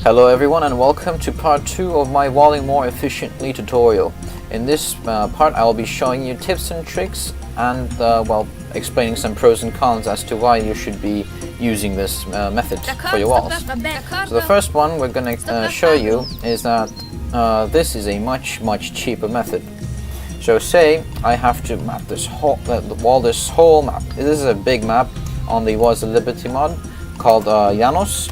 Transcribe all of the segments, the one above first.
Hello everyone and welcome to part 2 of my walling more efficiently tutorial. In this part I will be showing you tips and tricks and explaining some pros and cons as to why you should be using this method for your walls. So the first one we're going to show you is that this is a much cheaper method. So say I have to map this whole map. This is a big map on the Was of Liberty mod called Llanos.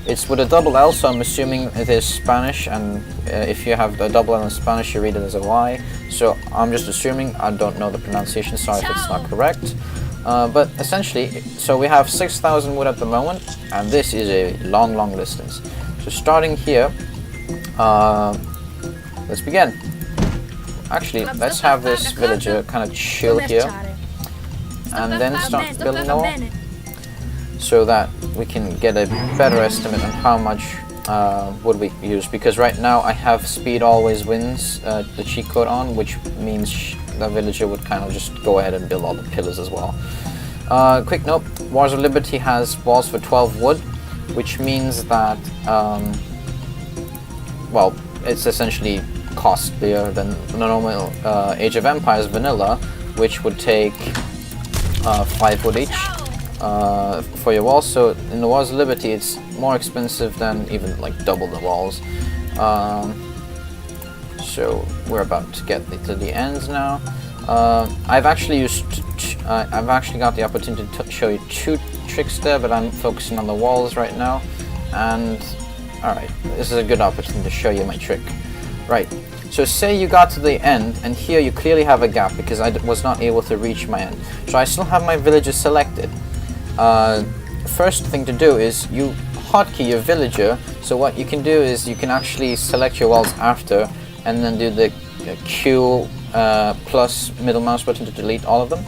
It's with a double L, so I'm assuming it is Spanish, and if you have a double L in Spanish, you read it as a Y. So I'm just assuming, I don't know the pronunciation, sorry if it's not correct. But essentially, so we have 6,000 wood at the moment, and this is a long distance. So starting here, let's begin. Actually, let's have this villager kind of chill here, and then start building the wall, so that we can get a better estimate on how much wood we use, because right now I have speed always wins the cheat code on, which means the villager would kind of just go ahead and build all the pillars as well. Quick note, Wars of Liberty has walls for 12 wood, which means that it's essentially costlier than the normal Age of Empires vanilla, which would take 5 wood each for your walls. So in the Wars of Liberty it's more expensive than even like double the walls. So we're about to get to the ends now. I've actually got the opportunity to show you 2 tricks there, but I'm focusing on the walls right now. And alright, this is a good opportunity to show you my trick. Right, so say you got to the end, and here you clearly have a gap because I was not able to reach my end. So I still have my villager selected. First thing to do is you hotkey your villager. So what you can do is you can actually select your walls after, and then do the Q plus middle mouse button to delete all of them.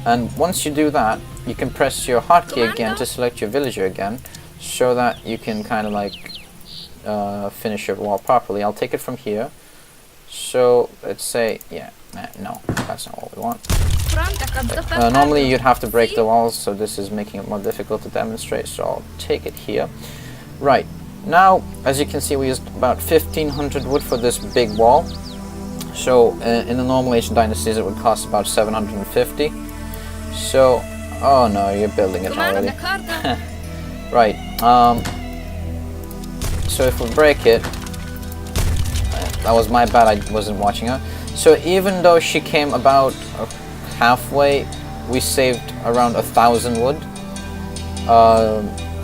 And once you do that, you can press your hotkey again to select your villager again, so that you can kind of like finish your wall properly. I'll take it from here. So let's say, no, that's not what we want. Normally you'd have to break the walls, so this is making it more difficult to demonstrate, so I'll take it here. Right, now as you can see we used about 1500 wood for this big wall. So in the normal Asian dynasties it would cost about 750. So, oh no, you're building it already. Right, so if we break it, that was my bad, I wasn't watching her. So even though she came about halfway, we saved around 1,000 wood.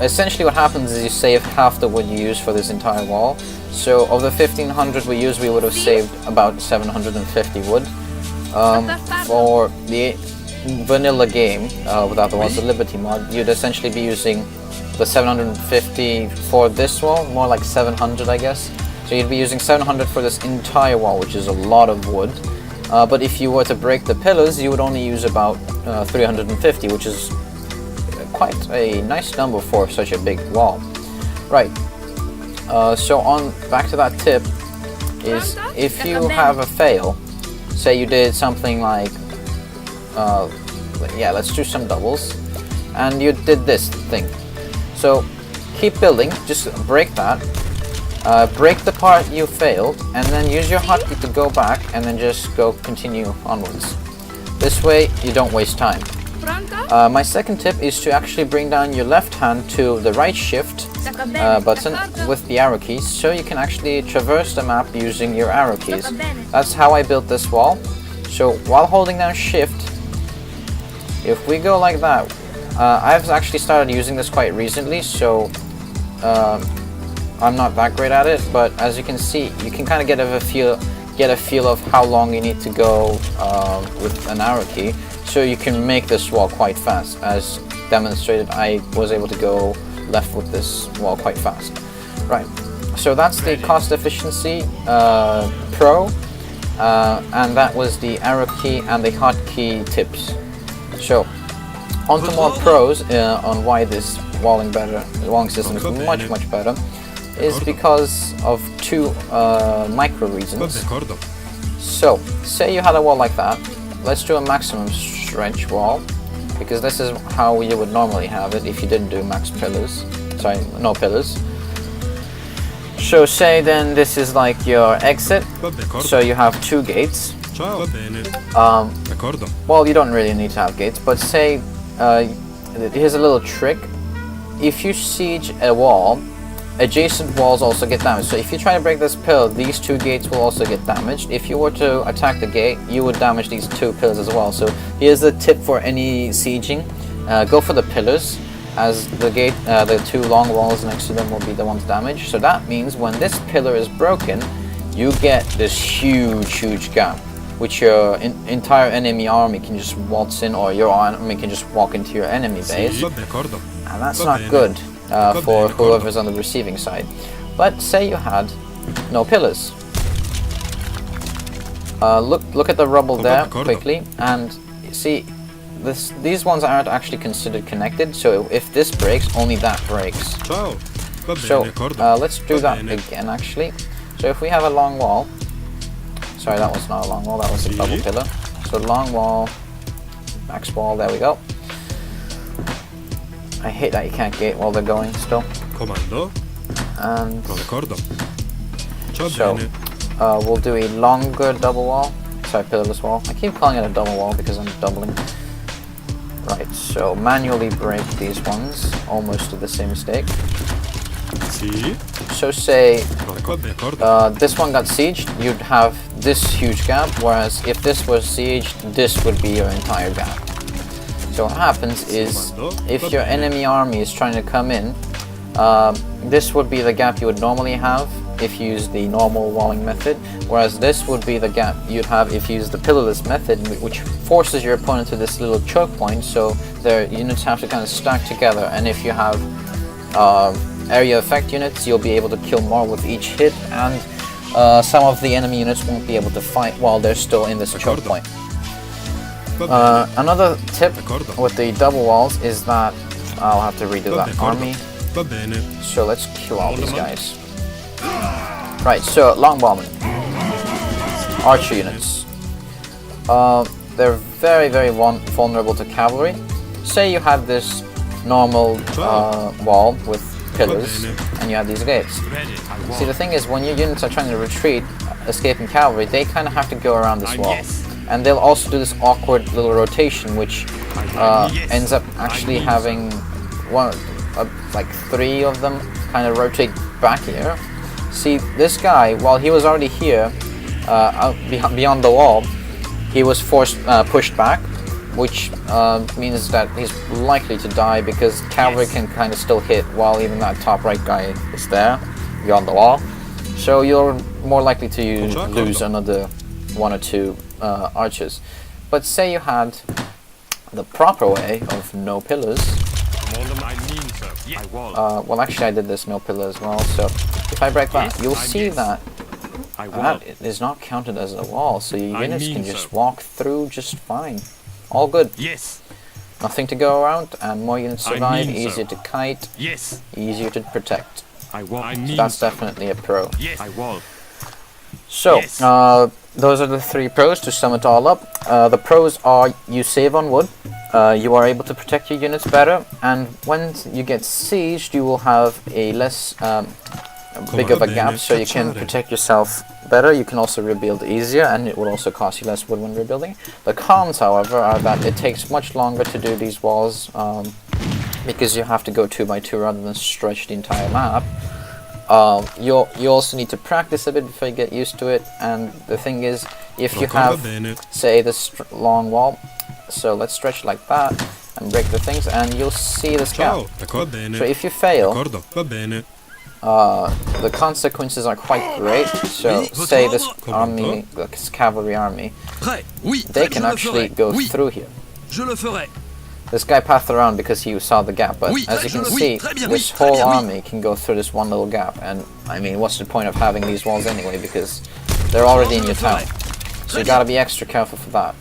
Essentially what happens is you save half the wood you use for this entire wall. So of the 1500 we used, we would have saved about 750 wood. For the vanilla game, without the Wars of Liberty mod, you'd essentially be using the 750 for this wall, more like 700 I guess. So you'd be using 700 for this entire wall, which is a lot of wood. But if you were to break the pillars, you would only use about 350, which is quite a nice number for such a big wall. Right. So back to that tip, is if you have a fail, say you did something like, let's do some doubles, and you did this thing. So keep building, just break that. Break the part you failed, and then use your hotkey to go back, and then just continue onwards. This way you don't waste time. My second tip is to actually bring down your left hand to the right shift button with the arrow keys, so you can actually traverse the map using your arrow keys. That's how I built this wall. So while holding down shift, if we go like that, I've actually started using this quite recently, so I'm not that great at it, but as you can see, you can kind of get a feel of how long you need to go with an arrow key, so you can make this wall quite fast. As demonstrated, I was able to go left with this wall quite fast. Right, so that's the cost efficiency pro, and that was the arrow key and the hotkey tips. So on to more pros on why this walling system is much better. Is because of 2 micro reasons. So, say you had a wall like that. Let's do a maximum stretch wall, because this is how you would normally have it if you didn't do max pillars. Sorry, no pillars. So say then this is like your exit. So you have 2 gates. Well, you don't really need to have gates, but say here's a little trick. If you siege a wall, adjacent walls also get damaged. So if you try to break this pillar, these 2 gates will also get damaged. If you were to attack the gate, you would damage these 2 pillars as well. So here's the tip for any sieging. Go for the pillars, as the gate, the 2 long walls next to them will be the ones damaged. So that means when this pillar is broken, you get this huge gap, which your entire enemy army can just waltz in, or your army can just walk into your enemy base. And that's not good for whoever's on the receiving side. But say you had no pillars. Look at the rubble there quickly, and see these ones aren't actually considered connected. So if this breaks, only that breaks. So let's do that again actually. So if we have a long wall, sorry, that was not a long wall, that was a double pillar. So long wall, max wall, there we go. I hate that you can't gate while they're going still. And so we'll do a longer double wall, sorry, pillarless wall. I keep calling it a double wall because I'm doubling. Right, so manually break these ones, almost to the same mistake. So say this one got sieged, you'd have this huge gap, whereas if this was sieged, this would be your entire gap. So what happens is, if your enemy army is trying to come in, this would be the gap you would normally have if you use the normal walling method, whereas this would be the gap you'd have if you use the pillarless method, which forces your opponent to this little choke point, so their units have to kind of stack together, and if you have area effect units, you'll be able to kill more with each hit, and some of the enemy units won't be able to fight while they're still in this choke point. Another tip with the double walls is that I'll have to redo that army. So let's kill all these guys. Right, so longbowmen, archer units. They're very vulnerable to cavalry. Say you had this normal wall with pillars, and you have these gates. See, the thing is, when your units are trying to retreat, escaping cavalry, they kind of have to go around this wall. And they'll also do this awkward little rotation, which ends up actually having like 3 of them kind of rotate back here. See, this guy, while he was already here, beyond the wall, he was pushed back, which means that he's likely to die because cavalry can kind of still hit while even that top right guy is there, beyond the wall. So you're more likely to lose another 1 or 2 archers. But say you had the proper way of no pillars. Well, actually I did this no pillar as well, so if I break that, you'll see that that is not counted as a wall, so your units can just walk through just fine. All good. Nothing to go around, and more units survive, easier to kite, easier to protect. So that's definitely a pro. So, those are the 3 pros to sum it all up. The pros are you save on wood, you are able to protect your units better, and when you get sieged you will have a less big of a gap, so you can protect yourself better. You can also rebuild easier, and it will also cost you less wood when rebuilding. The cons, however, are that it takes much longer to do these walls because you have to go 2 by 2 rather than stretch the entire map. You also need to practice a bit before you get used to it, and the thing is, if you have, say, this long wall, so let's stretch like that and break the things, and you'll see this gap. So if you fail, the consequences are quite great. So say this army, this cavalry army, they can actually go through here. This guy pathed around because he saw the gap, but as you can see, this whole army can go through this one little gap, and I mean, what's the point of having these walls anyway, because they're already in your town. So you gotta be extra careful for that.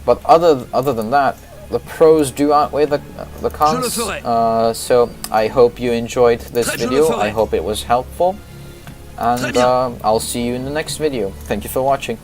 But other than that, the pros do outweigh the cons. So I hope you enjoyed this video. I hope it was helpful, and I'll see you in the next video. Thank you for watching.